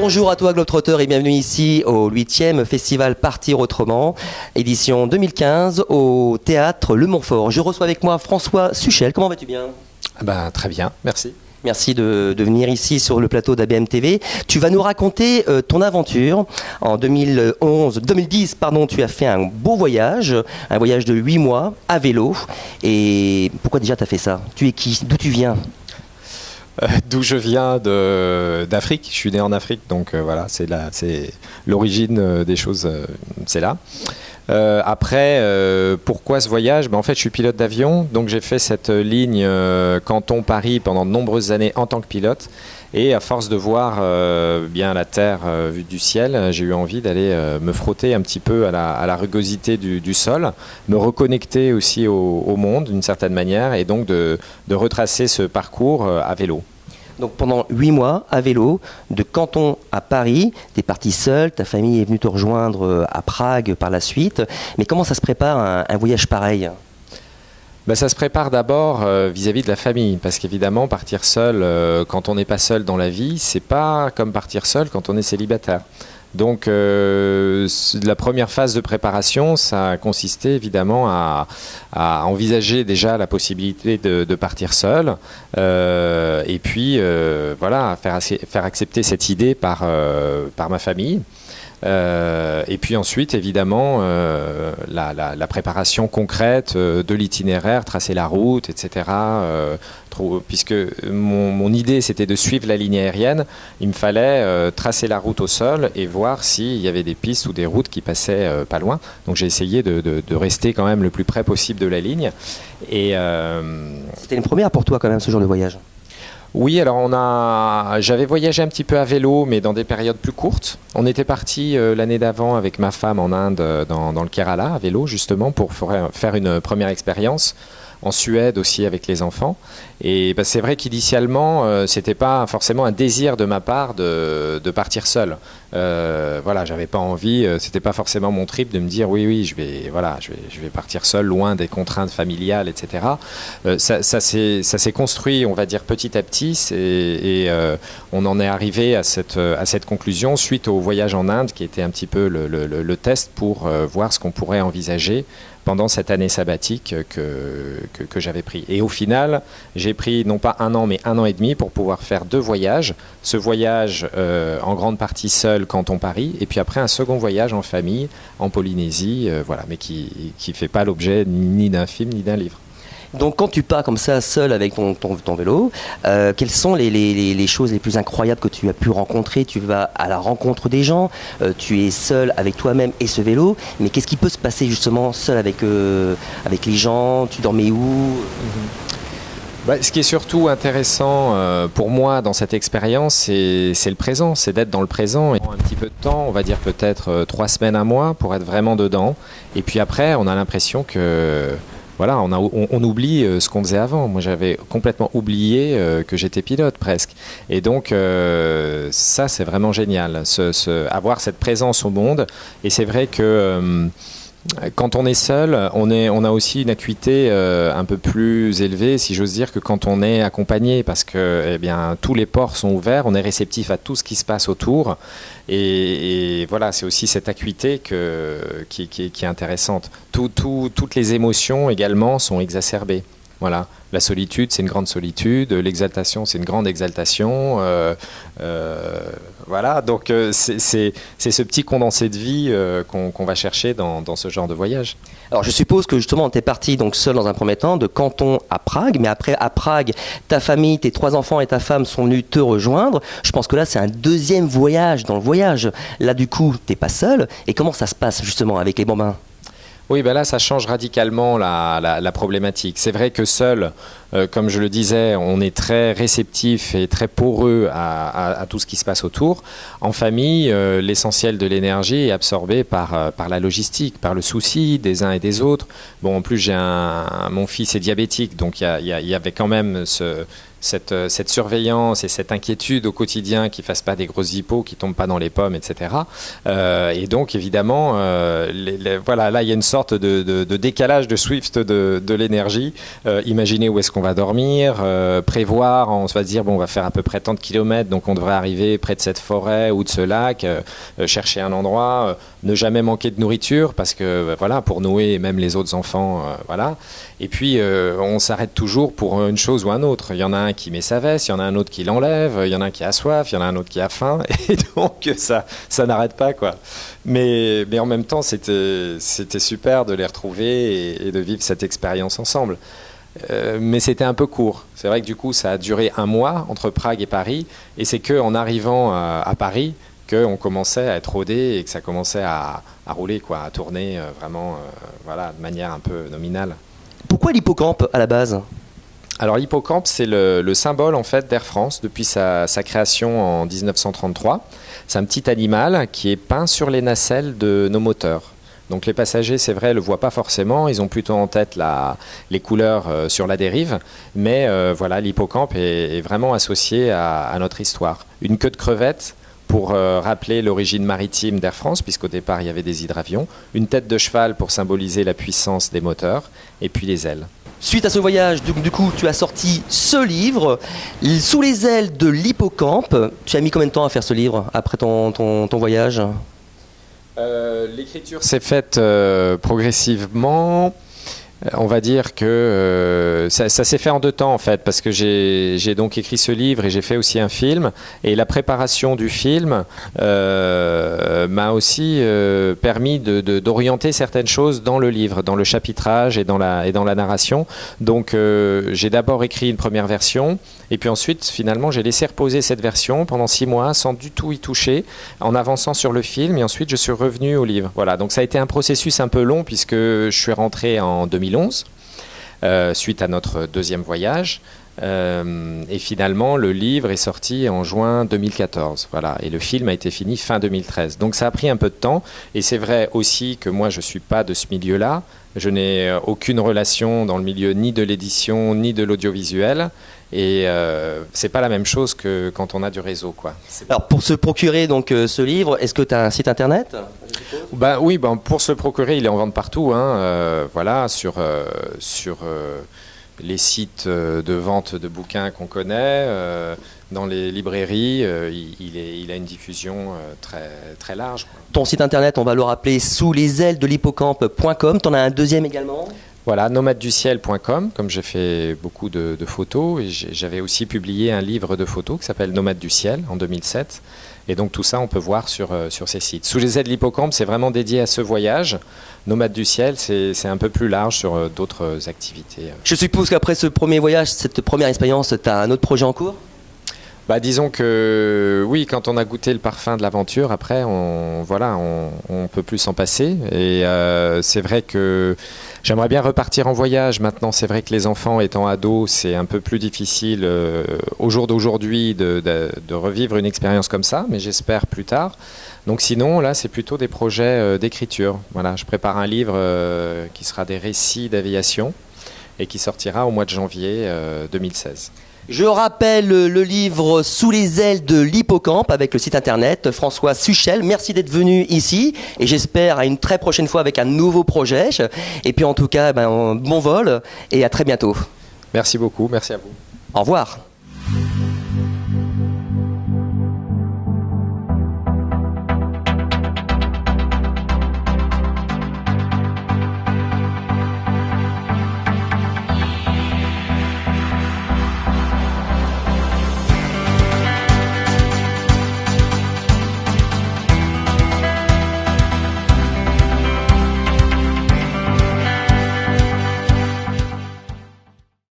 Bonjour à toi Globetrotter et bienvenue ici au 8e Festival Partir Autrement, édition 2015 au Théâtre Le Montfort. Je reçois avec moi François Suchel. Comment vas-tu bien ? Très bien, merci. Merci de venir ici sur le plateau d'ABM TV. Tu vas nous raconter ton aventure. En 2010, tu as fait un beau voyage, un voyage de 8 mois à vélo. Et pourquoi déjà tu as fait ça ? Tu es qui ? D'où tu viens ? D'où je viens d'Afrique. Je suis né en Afrique, donc voilà, c'est l'origine des choses, c'est là. Après, pourquoi ce voyage ? En fait, je suis pilote d'avion, donc j'ai fait cette ligne Canton-Paris pendant de nombreuses années en tant que pilote. Et à force de voir bien la terre vue du ciel, j'ai eu envie d'aller me frotter un petit peu à la rugosité du sol, me reconnecter aussi au monde d'une certaine manière, et donc de retracer ce parcours à vélo. Donc pendant 8 mois à vélo, de Canton à Paris, tu es parti seul, ta famille est venue te rejoindre à Prague par la suite. Mais comment ça se prépare un voyage pareil ? Ça se prépare d'abord vis-à-vis de la famille, parce qu'évidemment partir seul quand on n'est pas seul dans la vie, c'est pas comme partir seul quand on est célibataire. Donc la première phase de préparation, ça a consisté évidemment à envisager déjà la possibilité de partir seul, et puis voilà, faire accepter cette idée par ma famille. Et puis ensuite, évidemment, la préparation concrète de l'itinéraire, tracer la route, etc. Puisque mon idée, c'était de suivre la ligne aérienne, il me fallait tracer la route au sol et voir s'il y avait des pistes ou des routes qui passaient pas loin. Donc j'ai essayé de rester quand même le plus près possible de la ligne. Et, C'était une première pour toi quand même, ce genre de voyage ? Oui, alors j'avais voyagé un petit peu à vélo, mais dans des périodes plus courtes. On était parti l'année d'avant avec ma femme en Inde, dans le Kerala, à vélo justement, pour faire une première expérience. En Suède aussi avec les enfants. Et c'est vrai qu'initialement, c'était pas forcément un désir de ma part de partir seul. Voilà, j'avais pas envie, c'était pas forcément mon trip de me dire oui, je vais partir seul, loin des contraintes familiales, etc. Ça s'est construit, on va dire, petit à petit, et on en est arrivé à cette conclusion suite au voyage en Inde, qui était un petit peu le test pour voir ce qu'on pourrait envisager pendant cette année sabbatique que j'avais pris. Et au final, j'ai pris non pas 1 an, mais 1 an et demi pour pouvoir faire 2 voyages. Ce voyage en grande partie seul, Canton-Paris, et puis après un second voyage en famille, en Polynésie, voilà, mais qui ne fait pas l'objet ni d'un film ni d'un livre. Donc quand tu pars comme ça seul avec ton vélo, quelles sont les choses les plus incroyables que tu as pu rencontrer ? Tu vas à la rencontre des gens, tu es seul avec toi-même et ce vélo, mais qu'est-ce qui peut se passer justement seul avec les gens ? Tu dormais où ? Ce qui est surtout intéressant pour moi dans cette expérience, c'est le présent, c'est d'être dans le présent. Et un petit peu de temps, on va dire peut-être 3 semaines, 1 mois pour être vraiment dedans. Et puis après, on a l'impression que... Voilà, on oublie ce qu'on faisait avant. Moi, j'avais complètement oublié que j'étais pilote presque. Et donc, ça, c'est vraiment génial, avoir cette présence au monde. Et c'est vrai que quand on est seul, on a aussi une acuité un peu plus élevée, si j'ose dire, que quand on est accompagné, parce que tous les pores sont ouverts, on est réceptif à tout ce qui se passe autour. Et voilà, c'est aussi cette acuité qui est intéressante. Toutes les émotions également sont exacerbées. Voilà. La solitude, c'est une grande solitude. L'exaltation, c'est une grande exaltation. Voilà, donc c'est ce petit condensé de vie qu'on va chercher dans ce genre de voyage. Alors je suppose que justement tu es parti donc seul dans un premier temps de Canton à Prague, mais après à Prague, ta famille, tes 3 enfants et ta femme sont venus te rejoindre. Je pense que là c'est un deuxième voyage dans le voyage. Là du coup tu n'es pas seul. Et comment ça se passe justement avec les bambins ? Oui, là, ça change radicalement la problématique. C'est vrai que seul, comme je le disais, on est très réceptif et très poreux à tout ce qui se passe autour. En famille, l'essentiel de l'énergie est absorbé par la logistique, par le souci des uns et des autres. Bon, en plus, mon fils est diabétique, donc il y avait quand même cette surveillance et cette inquiétude au quotidien qu'ils ne fassent pas des grosses hippos, qu'ils ne tombent pas dans les pommes, etc. Et donc, évidemment, voilà, là, il y a une sorte de décalage de Swift de l'énergie. Imaginer où est-ce qu'on va dormir, prévoir, on va se dire, bon, on va faire à peu près tant de kilomètres, donc on devrait arriver près de cette forêt ou de ce lac, chercher un endroit, ne jamais manquer de nourriture, parce que, voilà, pour Noé et même les autres enfants, voilà. Et puis, on s'arrête toujours pour une chose ou un autre. Il y en a un qui met sa veste, il y en a un autre qui l'enlève, il y en a un qui a soif, il y en a un autre qui a faim, et donc ça n'arrête pas, quoi. Mais en même temps, c'était super de les retrouver et de vivre cette expérience ensemble. Mais c'était un peu court. C'est vrai que du coup, ça a duré un mois entre Prague et Paris, et c'est qu'en arrivant à Paris qu'on commençait à être rodé et que ça commençait à rouler, quoi, à tourner vraiment voilà, de manière un peu nominale. Pourquoi l'hippocampe à la base ? Alors l'hippocampe, c'est le symbole en fait d'Air France depuis sa création en 1933. C'est un petit animal qui est peint sur les nacelles de nos moteurs. Donc les passagers, c'est vrai, ne le voient pas forcément, ils ont plutôt en tête les couleurs sur la dérive, mais voilà, l'hippocampe est vraiment associé à notre histoire. Une queue de crevette pour rappeler l'origine maritime d'Air France, puisqu'au départ il y avait des hydravions, une tête de cheval pour symboliser la puissance des moteurs, et puis les ailes. Suite à ce voyage, du coup, tu as sorti ce livre, Sous les ailes de l'hippocampe. Tu as mis combien de temps à faire ce livre après ton voyage ? L'écriture s'est faite progressivement. On va dire que ça s'est fait en 2 temps en fait, parce que j'ai donc écrit ce livre et j'ai fait aussi un film, et la préparation du film m'a aussi permis d'orienter certaines choses dans le livre, dans le chapitrage et dans la narration. Donc j'ai d'abord écrit une première version, et puis ensuite finalement j'ai laissé reposer cette version pendant 6 mois sans du tout y toucher, en avançant sur le film, et ensuite je suis revenu au livre. Voilà, donc ça a été un processus un peu long, puisque je suis rentré en 2011, suite à notre 2e voyage. Et finalement, le livre est sorti en juin 2014. Voilà, et le film a été fini fin 2013. Donc ça a pris un peu de temps. Et c'est vrai aussi que moi, je ne suis pas de ce milieu-là. Je n'ai aucune relation dans le milieu ni de l'édition, ni de l'audiovisuel. Et c'est pas la même chose que quand on a du réseau, quoi. Alors pour se procurer donc ce livre, est-ce que tu as un site internet ? Oui, pour se le procurer, il est en vente partout, hein, voilà, sur les sites de vente de bouquins qu'on connaît, dans les librairies, il a une diffusion très, très large, quoi. Ton site internet, on va le rappeler, sous les ailes de l'hippocampe.com. Tu en as un deuxième également ? Voilà, nomadeduciel.com, comme j'ai fait beaucoup de photos, et j'avais aussi publié un livre de photos qui s'appelle Nomade du ciel en 2007. Et donc tout ça, on peut voir sur ces sites. Sous les ailes de l'hippocampe, c'est vraiment dédié à ce voyage. Nomade du ciel, c'est un peu plus large sur d'autres activités. Je suppose qu'après ce premier voyage, cette première expérience, tu as un autre projet en cours ? Disons que oui, quand on a goûté le parfum de l'aventure, après, on peut plus s'en passer. Et c'est vrai que j'aimerais bien repartir en voyage. Maintenant, c'est vrai que les enfants étant ados, c'est un peu plus difficile au jour d'aujourd'hui de revivre une expérience comme ça, mais j'espère plus tard. Donc sinon, là, c'est plutôt des projets d'écriture. Voilà, je prépare un livre qui sera des récits d'aviation et qui sortira au mois de janvier 2016. Je rappelle le livre Sous les ailes de l'hippocampe avec le site internet François Suchel. Merci d'être venu ici et j'espère à une très prochaine fois avec un nouveau projet. Et puis en tout cas, bon vol et à très bientôt. Merci beaucoup, merci à vous. Au revoir.